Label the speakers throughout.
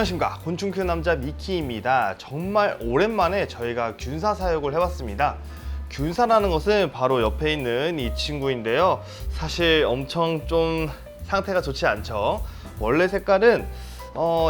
Speaker 1: 안녕하십니까, 곤충 키우는 남자 미키입니다. 정말 오랜만에 저희가 균사 사육을 해봤습니다. 균사라는 것은 바로 옆에 있는 이 친구인데요, 사실 엄청 좀 상태가 좋지 않죠. 원래 색깔은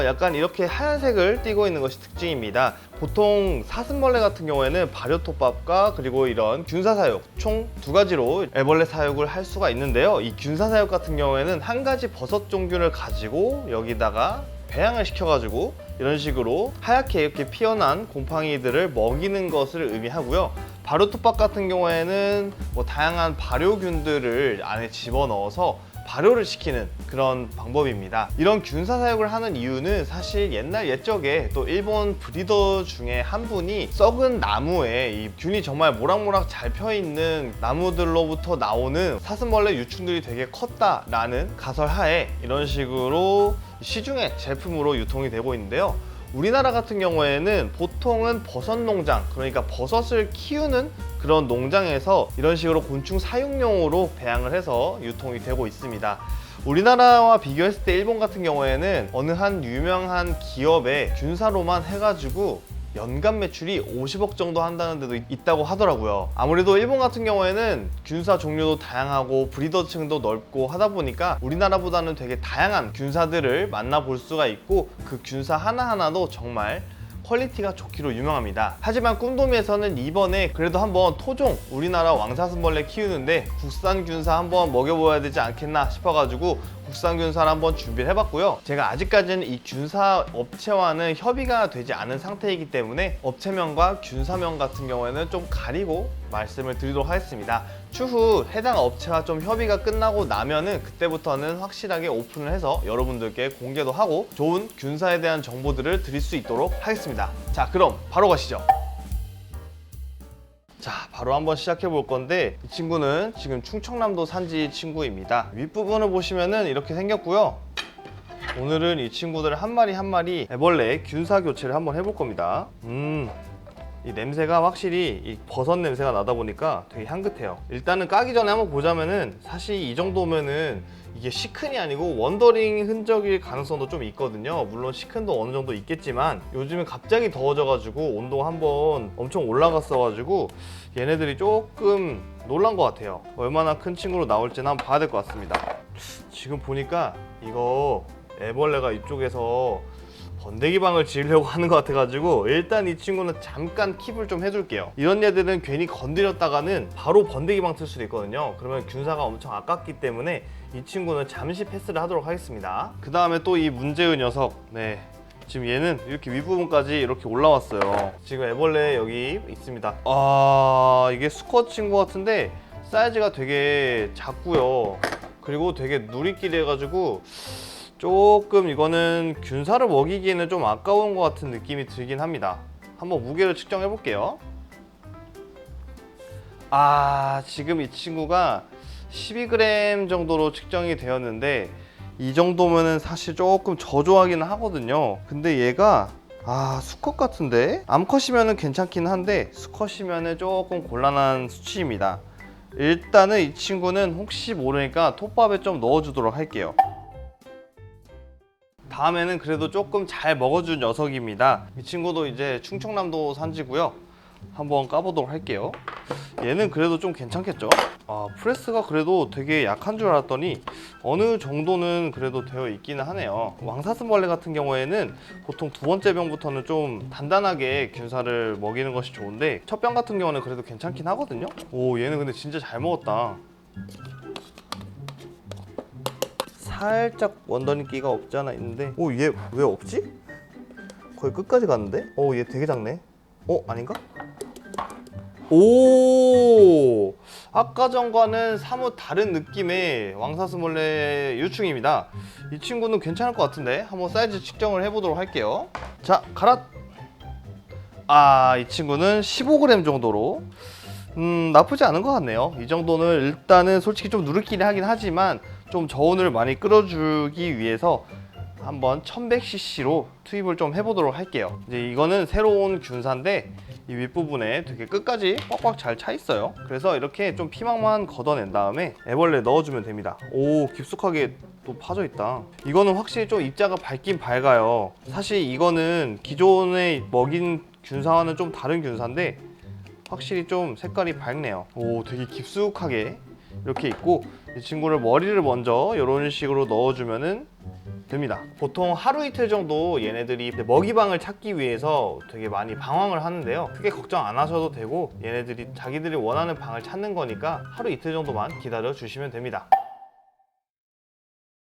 Speaker 1: 약간 이렇게 하얀색을 띠고 있는 것이 특징입니다. 보통 사슴벌레 같은 경우에는 발효톱밥과 그리고 이런 균사 사육 총 두 가지로 애벌레 사육을 할 수가 있는데요, 이 균사 사육 같은 경우에는 한 가지 버섯 종균을 가지고 여기다가 배양을 시켜가지고 이런 식으로 하얗게 이렇게 피어난 곰팡이들을 먹이는 것을 의미하고요. 발효톱밥 같은 경우에는 뭐 다양한 발효균들을 안에 집어넣어서 발효를 시키는 그런 방법입니다. 이런 균사 사육을 하는 이유는 사실 옛날 옛적에 또 일본 브리더 중에 한 분이 썩은 나무에 이 균이 정말 모락모락 잘 펴있는 나무들로부터 나오는 사슴벌레 유충들이 되게 컸다라는 가설하에 이런 식으로 시중의 제품으로 유통이 되고 있는데요, 우리나라 같은 경우에는 보통은 버섯 농장, 그러니까 버섯을 키우는 그런 농장에서 이런 식으로 곤충 사육용으로 배양을 해서 유통이 되고 있습니다. 우리나라와 비교했을 때 일본 같은 경우에는 어느 한 유명한 기업의 균사로만 해가지고 연간 매출이 50억 정도 한다는 데도 있다고 하더라고요. 아무래도 일본 같은 경우에는 균사 종류도 다양하고 브리더층도 넓고 하다 보니까 우리나라보다는 되게 다양한 균사들을 만나볼 수가 있고, 그 균사 하나하나도 정말 퀄리티가 좋기로 유명합니다. 하지만 꿈도미에서는 이번에 그래도 한번 토종 우리나라 왕사슴벌레 키우는데 국산 균사 한번 먹여봐야 되지 않겠나 싶어가지고 국산 균사를 한번 준비를 해봤고요. 제가 아직까지는 이 균사 업체와는 협의가 되지 않은 상태이기 때문에 업체명과 균사명 같은 경우에는 좀 가리고 말씀을 드리도록 하겠습니다. 추후 해당 업체와 좀 협의가 끝나고 나면은 그때부터는 확실하게 오픈을 해서 여러분들께 공개도 하고 좋은 균사에 대한 정보들을 드릴 수 있도록 하겠습니다. 자, 그럼 바로 가시죠. 자, 바로 한번 시작해 볼 건데, 이 친구는 지금 충청남도 산지 친구입니다. 윗부분을 보시면은 이렇게 생겼고요. 오늘은 이 친구들 한 마리 한 마리 애벌레 균사 교체를 한번 해볼 겁니다. 이 냄새가 확실히 이 버섯 냄새가 나다 보니까 되게 향긋해요. 일단은 까기 전에 한번 보자면은, 사실 이 정도면은 이게 시큰이 아니고 원더링 흔적일 가능성도 좀 있거든요. 물론 시큰도 어느 정도 있겠지만 요즘은 갑자기 더워져가지고 온도가 한번 엄청 올라갔어가지고 얘네들이 조금 놀란 것 같아요. 얼마나 큰 친구로 나올지는 한번 봐야 될 것 같습니다. 지금 보니까 이거 애벌레가 이쪽에서 번데기방을 지으려고 하는 것 같아가지고 일단 이 친구는 잠깐 킵을 좀 해둘게요. 이런 애들은 괜히 건드렸다가는 바로 번데기방 틀 수도 있거든요. 그러면 균사가 엄청 아깝기 때문에 이 친구는 잠시 패스를 하도록 하겠습니다. 그 다음에 또 이 문제의 녀석, 네, 지금 얘는 이렇게 윗부분까지 이렇게 올라왔어요. 지금 애벌레 여기 있습니다. 이게 수컷 친구 같은데 사이즈가 되게 작고요. 그리고 되게 누리끼리 해가지고 조금 이거는 균사를 먹이기에는 좀 아까운 것 같은 느낌이 들긴 합니다. 한번 무게를 측정해 볼게요. 지금 이 친구가 12g 정도로 측정이 되었는데, 이 정도면은 사실 조금 저조하긴 하거든요. 근데 얘가 수컷 같은데? 암컷이면은 괜찮긴 한데 수컷이면은 조금 곤란한 수치입니다. 일단은 이 친구는 혹시 모르니까 톱밥에 좀 넣어주도록 할게요. 다음에는 그래도 조금 잘 먹어준 녀석입니다. 이 친구도 이제 충청남도 산지고요. 한번 까보도록 할게요. 얘는 그래도 좀 괜찮겠죠? 프레스가 그래도 되게 약한 줄 알았더니 어느 정도는 그래도 되어 있기는 하네요. 왕사슴벌레 같은 경우에는 보통 두 번째 병부터는 좀 단단하게 균사를 먹이는 것이 좋은데, 첫 병 같은 경우는 그래도 괜찮긴 하거든요. 얘는 근데 진짜 잘 먹었다. 살짝 원더링기가 없지 않아 있는데, 얘 왜 없지? 거의 끝까지 갔는데? 얘 되게 작네. 아닌가? 아까 전과는 사뭇 다른 느낌의 왕사슴벌레 유충입니다. 이 친구는 괜찮을 것 같은데 한번 사이즈 측정을 해보도록 할게요. 자, 가라! 이 친구는 15g 정도로 나쁘지 않은 것 같네요. 이 정도는 일단은 솔직히 좀 누르끼리 하긴 하지만 좀 저온을 많이 끌어주기 위해서 한번 1100cc로 투입을 좀 해보도록 할게요. 이제 이거는 새로운 균사인데 이 윗부분에 되게 끝까지 꽉꽉 잘 차 있어요. 그래서 이렇게 좀 피망만 걷어낸 다음에 애벌레 넣어주면 됩니다. 오, 깊숙하게 또 파져 있다. 이거는 확실히 좀 입자가 밝긴 밝아요. 사실 이거는 기존에 먹인 균사와는 좀 다른 균사인데 확실히 좀 색깔이 밝네요. 오, 되게 깊숙하게 이렇게 있고, 이 친구를 머리를 먼저 이런 식으로 넣어주면은 됩니다. 보통 하루 이틀 정도 얘네들이 먹이방을 찾기 위해서 되게 많이 방황을 하는데요. 크게 걱정 안 하셔도 되고, 얘네들이 자기들이 원하는 방을 찾는 거니까 하루 이틀 정도만 기다려 주시면 됩니다.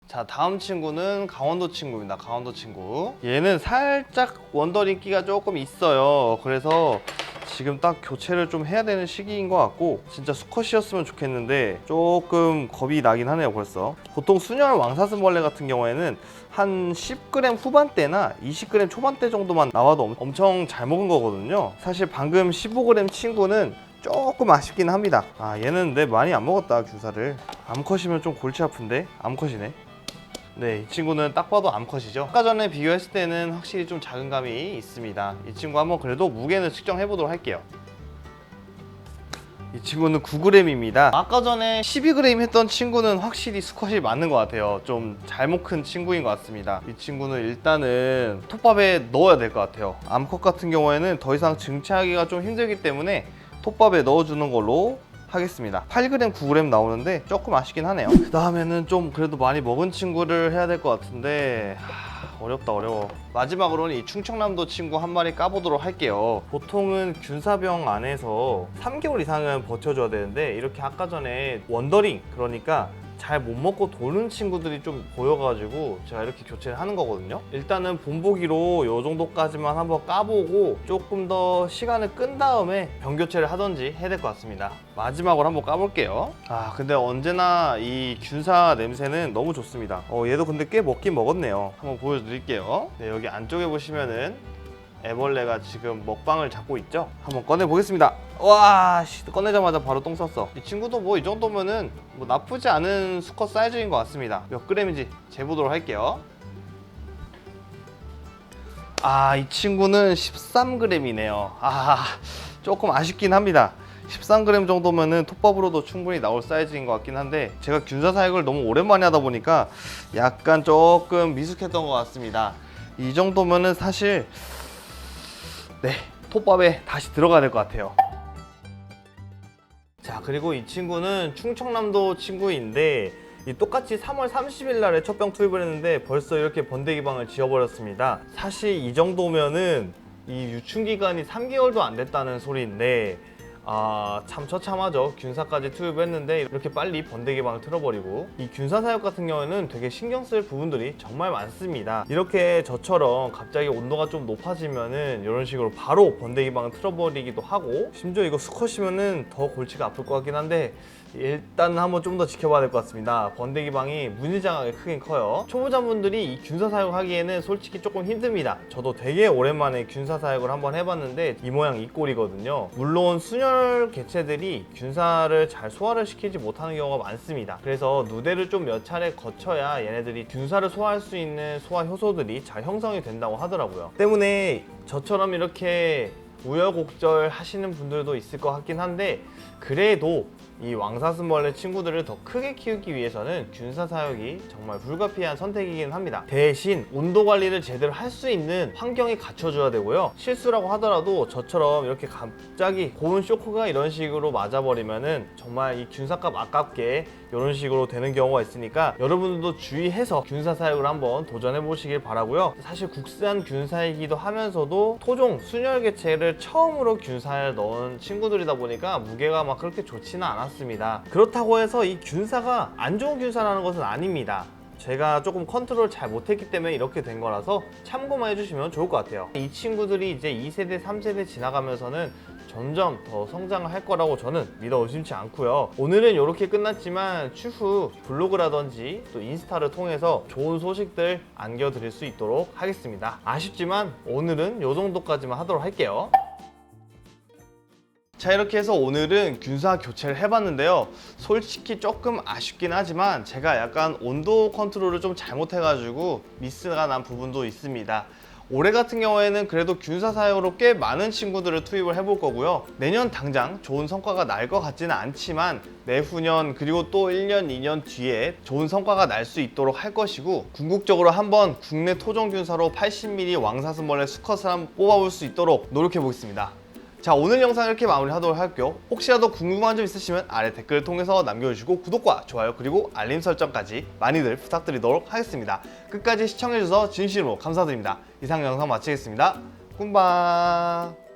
Speaker 1: 자, 다음 친구는 강원도 친구입니다. 강원도 친구. 얘는 살짝 원더링기가 조금 있어요. 그래서 지금 딱 교체를 좀 해야 되는 시기인 것 같고, 진짜 수컷이었으면 좋겠는데 조금 겁이 나긴 하네요. 벌써 보통 순혈 왕사슴벌레 같은 경우에는 한 10g 후반대나 20g 초반대 정도만 나와도 엄청 잘 먹은 거거든요. 사실 방금 15g 친구는 조금 아쉽긴 합니다. 아, 얘는 근데 많이 안 먹었다, 균사를. 암컷이면 좀 골치 아픈데. 암컷이네. 네, 이 친구는 딱 봐도 암컷이죠. 아까 전에 비교했을 때는 확실히 좀 작은 감이 있습니다. 이 친구 한번 그래도 무게는 측정해 보도록 할게요. 이 친구는 9g입니다. 아까 전에 12g 했던 친구는 확실히 수컷이 맞는 것 같아요. 좀 잘못 큰 친구인 것 같습니다. 이 친구는 일단은 톱밥에 넣어야 될 것 같아요. 암컷 같은 경우에는 더 이상 증체하기가 좀 힘들기 때문에 톱밥에 넣어주는 걸로 하겠습니다. 8g, 9g 나오는데 조금 아쉽긴 하네요. 그 다음에는 좀 그래도 많이 먹은 친구를 해야 될 것 같은데 어렵다, 어려워. 마지막으로는 이 충청남도 친구 한 마리 까보도록 할게요. 보통은 균사병 안에서 3개월 이상은 버텨줘야 되는데, 이렇게 아까 전에 원더링, 그러니까 잘 못 먹고 도는 친구들이 좀 보여가지고 제가 이렇게 교체를 하는 거거든요. 일단은 본보기로 이 정도까지만 한번 까보고 조금 더 시간을 끈 다음에 병교체를 하던지 해야 될 것 같습니다. 마지막으로 한번 까볼게요. 아, 근데 언제나 이 균사 냄새는 너무 좋습니다. 얘도 근데 꽤 먹긴 먹었네요. 한번 보여드릴게요. 네, 여기 안쪽에 보시면은 애벌레가 지금 먹방을 잡고 있죠? 한번 꺼내 보겠습니다. 와, 꺼내자마자 바로 똥 쌌어. 이 친구도 뭐 이 정도면은 뭐 나쁘지 않은 수컷 사이즈인 것 같습니다. 몇 g인지 재보도록 할게요. 아, 이 친구는 13g이네요. 아, 조금 아쉽긴 합니다. 13g 정도면은 톱밥으로도 충분히 나올 사이즈인 것 같긴 한데, 제가 균사 사육을 너무 오랜만에 하다 보니까 약간 조금 미숙했던 것 같습니다. 이 정도면은 사실 네, 톱밥에 다시 들어가야 될 것 같아요. 자, 그리고 이 친구는 충청남도 친구인데, 똑같이 3월 30일 날에 첫 병 투입을 했는데 벌써 이렇게 번데기방을 지어버렸습니다. 사실 이 정도면은 이 유충기간이 3개월도 안 됐다는 소리인데, 참 처참하죠. 균사까지 투입했는데 이렇게 빨리 번데기방을 틀어버리고. 이 균사 사육 같은 경우에는 되게 신경 쓸 부분들이 정말 많습니다. 이렇게 저처럼 갑자기 온도가 좀 높아지면은 이런 식으로 바로 번데기방을 틀어버리기도 하고, 심지어 이거 수컷이면은 더 골치가 아플 것 같긴 한데, 일단 한번 좀 더 지켜봐야 될 것 같습니다. 번데기방이 무지장하게 크긴 커요. 초보자분들이 이 균사 사육하기에는 솔직히 조금 힘듭니다. 저도 되게 오랜만에 균사 사육을 한번 해봤는데 이 모양 이 꼴이거든요. 물론 순혈 개체들이 균사를 잘 소화를 시키지 못하는 경우가 많습니다. 그래서 누대를 좀 몇 차례 거쳐야 얘네들이 균사를 소화할 수 있는 소화 효소들이 잘 형성이 된다고 하더라고요. 때문에 저처럼 이렇게 우여곡절 하시는 분들도 있을 것 같긴 한데, 그래도 이 왕사슴벌레 친구들을 더 크게 키우기 위해서는 균사 사육이 정말 불가피한 선택이긴 합니다. 대신 온도 관리를 제대로 할 수 있는 환경이 갖춰줘야 되고요. 실수라고 하더라도 저처럼 이렇게 갑자기 고온 쇼크가 이런 식으로 맞아버리면은 정말 이 균사값 아깝게 이런 식으로 되는 경우가 있으니까 여러분들도 주의해서 균사 사육을 한번 도전해 보시길 바라고요. 사실 국산 균사이기도 하면서도 토종 순혈 개체를 처음으로 균사에 넣은 친구들이다 보니까 무게가 막 그렇게 좋지는 않았습니다. 그렇다고 해서 이 균사가 안 좋은 균사라는 것은 아닙니다. 제가 조금 컨트롤 잘 못했기 때문에 이렇게 된 거라서 참고만 해주시면 좋을 것 같아요. 이 친구들이 이제 2세대, 3세대 지나가면서는 점점 더 성장을 할 거라고 저는 믿어 의심치 않고요. 오늘은 이렇게 끝났지만 추후 블로그라든지 또 인스타를 통해서 좋은 소식들 안겨드릴 수 있도록 하겠습니다. 아쉽지만 오늘은 이 정도까지만 하도록 할게요. 자, 이렇게 해서 오늘은 균사 교체를 해봤는데요. 솔직히 조금 아쉽긴 하지만 제가 약간 온도 컨트롤을 좀 잘못해가지고 미스가 난 부분도 있습니다. 올해 같은 경우에는 그래도 균사 사육으로 꽤 많은 친구들을 투입을 해볼 거고요. 내년 당장 좋은 성과가 날 것 같지는 않지만 내후년 그리고 또 1년, 2년 뒤에 좋은 성과가 날 수 있도록 할 것이고, 궁극적으로 한번 국내 토종균사로 80mm 왕사슴벌레 수컷을 한번 뽑아볼 수 있도록 노력해 보겠습니다. 자, 오늘 영상 이렇게 마무리하도록 할게요. 혹시라도 궁금한 점 있으시면 아래 댓글을 통해서 남겨주시고 구독과 좋아요 그리고 알림 설정까지 많이들 부탁드리도록 하겠습니다. 끝까지 시청해주셔서 진심으로 감사드립니다. 이상 영상 마치겠습니다. 꿈바.